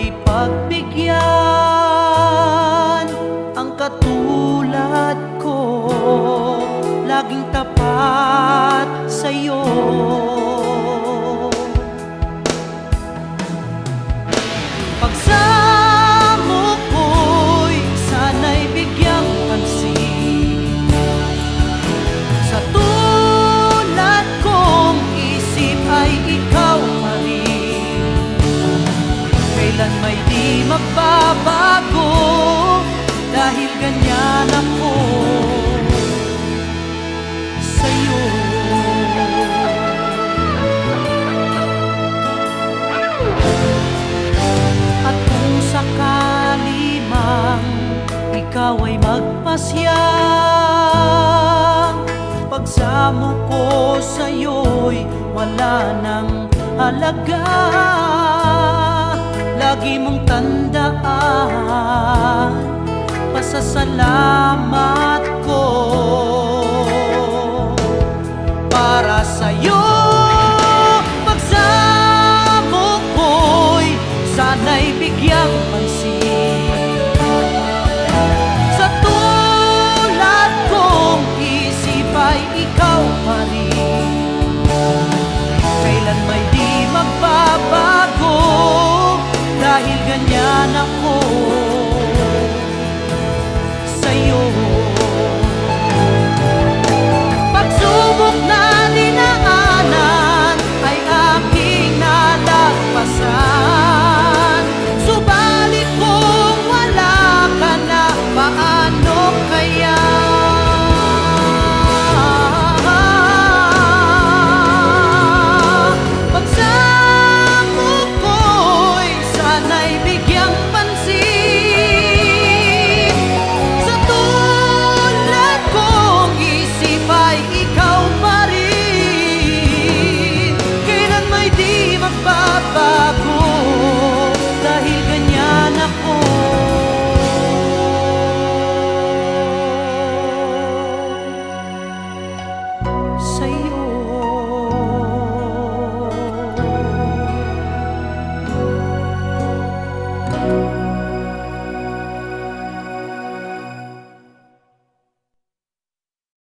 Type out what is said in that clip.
di pagbigyan ang katulad ko, laging tapat sa'yo. Pagsamo ko'y sana'y bigyang pansin, sa tulad kong isip ay ikaw pa rin. Kailan may di magbabago, dahil ganyan ako sa'yo. At kung sakali mang ikaw ay magpasya, pagsamo ko sa'yo'y wala nang halaga. Lagi mong tandaan pasasalamat ko para sa'yo. Pagsamo ko'y sana'y bigyang pansin, sa tulad kong isip ay ikaw pa rin. Kailan may di magbabago, dahil ganyan ako sa'yo.